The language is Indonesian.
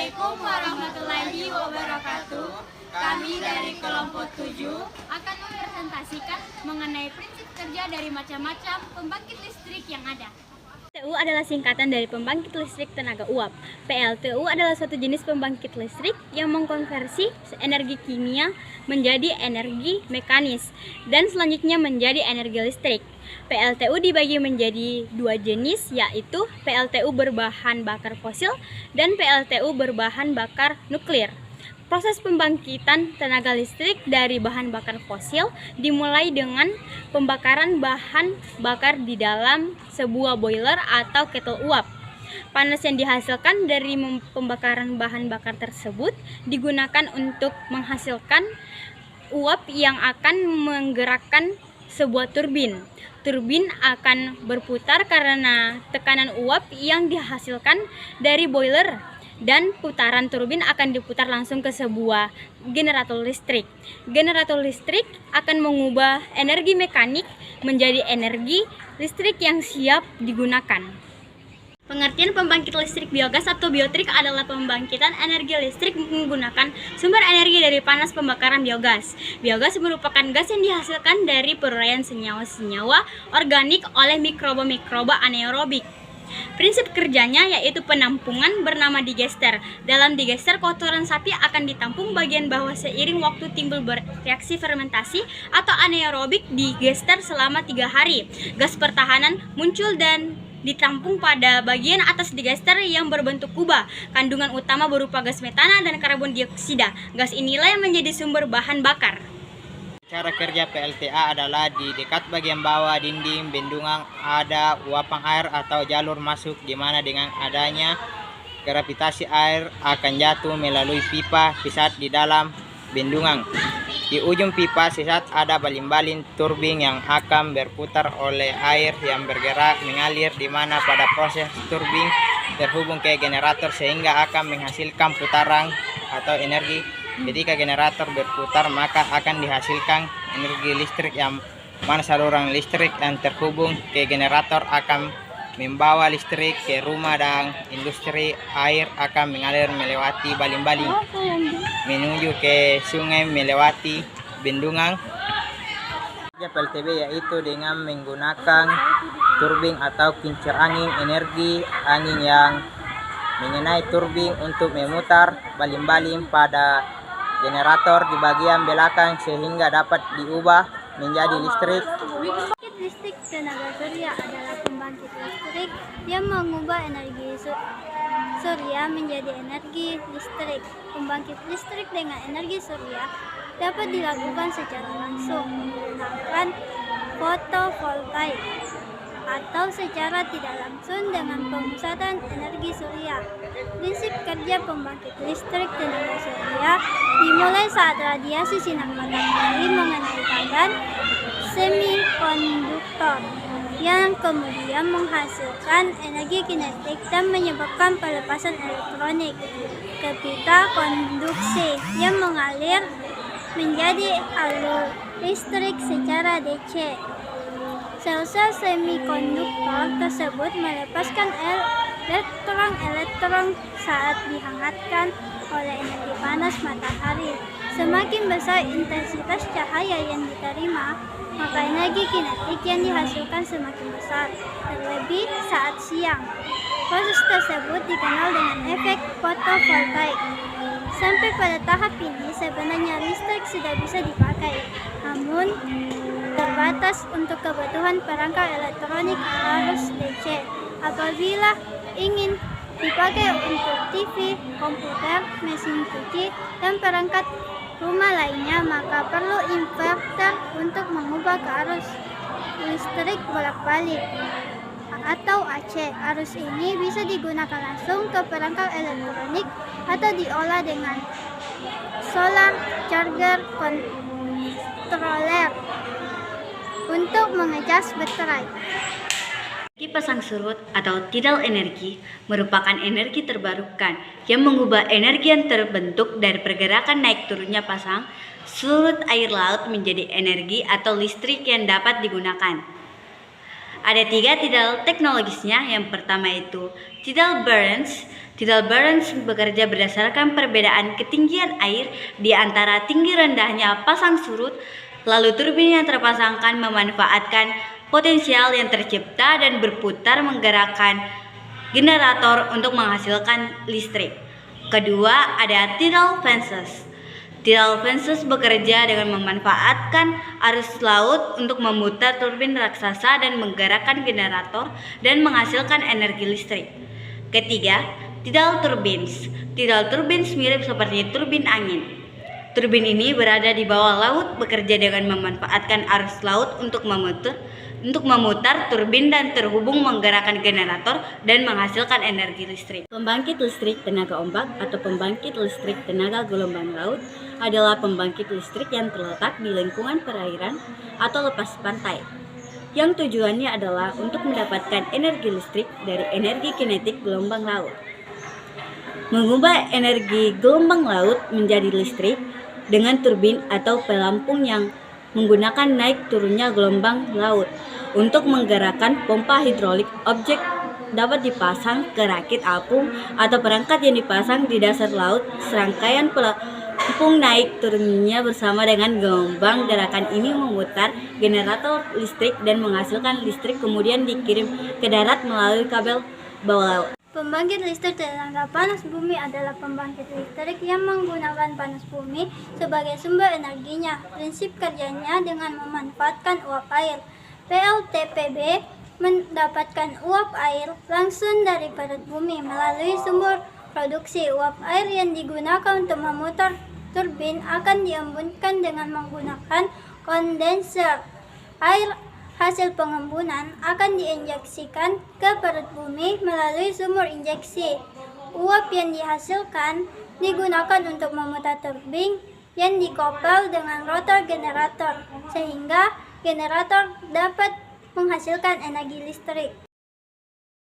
Assalamualaikum warahmatullahi wabarakatuh. Kami dari kelompok 7 akan mempresentasikan mengenai prinsip kerja dari macam-macam pembangkit listrik yang ada. PLTU adalah singkatan dari pembangkit listrik tenaga uap. PLTU adalah suatu jenis pembangkit listrik yang mengkonversi energi kimia menjadi energi mekanis dan selanjutnya menjadi energi listrik. PLTU dibagi menjadi dua jenis, yaitu PLTU berbahan bakar fosil dan PLTU berbahan bakar nuklir. Proses pembangkitan tenaga listrik dari bahan bakar fosil dimulai dengan pembakaran bahan bakar di dalam sebuah boiler atau kettle uap. Panas yang dihasilkan dari pembakaran bahan bakar tersebut digunakan untuk menghasilkan uap yang akan menggerakkan sebuah turbin. Turbin akan berputar karena tekanan uap yang dihasilkan dari boiler, dan putaran turbin akan diputar langsung ke sebuah generator listrik. Generator listrik akan mengubah energi mekanik menjadi energi listrik yang siap digunakan. Pengertian pembangkit listrik biogas atau biotrik adalah pembangkitan energi listrik menggunakan sumber energi dari panas pembakaran biogas. Biogas merupakan gas yang dihasilkan dari peruraian senyawa-senyawa organik oleh mikroba-mikroba anaerobik. Prinsip kerjanya yaitu penampungan bernama digester. Dalam digester, kotoran sapi akan ditampung bagian bawah seiring waktu timbul bereaksi fermentasi atau anaerobik digester selama 3 hari. Gas pertahanan muncul dan ditampung pada bagian atas digester yang berbentuk kubah. Kandungan utama berupa gas metana dan karbon dioksida. Gas inilah yang menjadi sumber bahan bakar. Cara kerja PLTA adalah di dekat bagian bawah dinding bendungan ada uapan air atau jalur masuk, di mana dengan adanya gravitasi air akan jatuh melalui pipa sisat di dalam bendungan. Di ujung pipa sisat ada balin-balin turbin yang akan berputar oleh air yang bergerak mengalir, di mana pada proses turbin terhubung ke generator sehingga akan menghasilkan putaran atau energi. Ketika generator berputar, maka akan dihasilkan energi listrik yang mana saluran listrik yang terhubung ke generator akan membawa listrik ke rumah dan industri. Air akan mengalir melewati balin-balin menuju ke sungai melewati bendungan. PLTB yaitu dengan menggunakan turbin atau kincir angin, energi angin yang mengenai turbin untuk memutar balin-balin pada generator di bagian belakang sehingga dapat diubah menjadi listrik. Pembangkit listrik tenaga surya adalah pembangkit listrik yang mengubah energi surya menjadi energi listrik. Pembangkit listrik dengan energi surya dapat dilakukan secara langsung menggunakan fotovoltaik atau secara tidak langsung dengan pemusatan energi surya. Prinsip kerja pembangkit listrik tenaga surya dimulai saat radiasi sinar matahari mengenai badan semikonduktor yang kemudian menghasilkan energi kinetik dan menyebabkan pelepasan elektronik ke pita konduksi yang mengalir menjadi alur listrik secara DC. Sel-sel semikonduktor tersebut melepaskan elektron-elektron saat dihangatkan oleh energi panas matahari. Semakin besar intensitas cahaya yang diterima, maka energi kinetik yang dihasilkan semakin besar, terlebih saat siang. Proses tersebut dikenal dengan efek fotovoltaik. Sampai pada tahap ini, sebenarnya listrik sudah bisa dipakai, namun terbatas untuk kebutuhan perangkat elektronik arus DC. Apabila ingin dipakai untuk TV, komputer, mesin cuci, dan perangkat rumah lainnya, maka perlu inverter untuk mengubah ke arus listrik bolak-balik atau AC. Arus ini bisa digunakan langsung ke perangkat elektronik atau diolah dengan solar charger controller untuk mengecas baterai. Energi pasang surut atau tidal energi merupakan energi terbarukan yang mengubah energi yang terbentuk dari pergerakan naik turunnya pasang surut air laut menjadi energi atau listrik yang dapat digunakan. Ada 3 tidal teknologisnya. Yang pertama itu tidal barrens. Tidal barrens bekerja berdasarkan perbedaan ketinggian air di antara tinggi rendahnya pasang surut. Lalu turbin yang terpasangkan memanfaatkan potensial yang tercipta dan berputar menggerakkan generator untuk menghasilkan listrik. Kedua, ada tidal fences. Tidal fences bekerja dengan memanfaatkan arus laut untuk memutar turbin raksasa dan menggerakkan generator dan menghasilkan energi listrik. Ketiga, tidal turbines. Tidal turbines mirip seperti turbin angin. Turbin ini berada di bawah laut, bekerja dengan memanfaatkan arus laut untuk memutar turbin dan terhubung menggerakkan generator dan menghasilkan energi listrik. Pembangkit listrik tenaga ombak atau pembangkit listrik tenaga gelombang laut adalah pembangkit listrik yang terletak di lingkungan perairan atau lepas pantai, yang tujuannya adalah untuk mendapatkan energi listrik dari energi kinetik gelombang laut. Mengubah energi gelombang laut menjadi listrik dengan turbin atau pelampung yang menggunakan naik turunnya gelombang laut. Untuk menggerakkan pompa hidrolik, objek dapat dipasang ke rakit apung atau perangkat yang dipasang di dasar laut. Serangkaian pelampung naik turunnya bersama dengan gelombang gerakan ini memutar generator listrik dan menghasilkan listrik, kemudian dikirim ke darat melalui kabel bawah laut. Pembangkit listrik tenaga panas bumi adalah pembangkit listrik yang menggunakan panas bumi sebagai sumber energinya. Prinsip kerjanya dengan memanfaatkan uap air. PLTPB mendapatkan uap air langsung dari perut bumi melalui sumber produksi. Uap air yang digunakan untuk memutar turbin akan diembunkan dengan menggunakan kondenser. Air hasil pengembunan akan diinjeksikan ke perut bumi melalui sumur injeksi. Uap yang dihasilkan digunakan untuk memutar turbin yang dikopel dengan rotor generator, sehingga generator dapat menghasilkan energi listrik.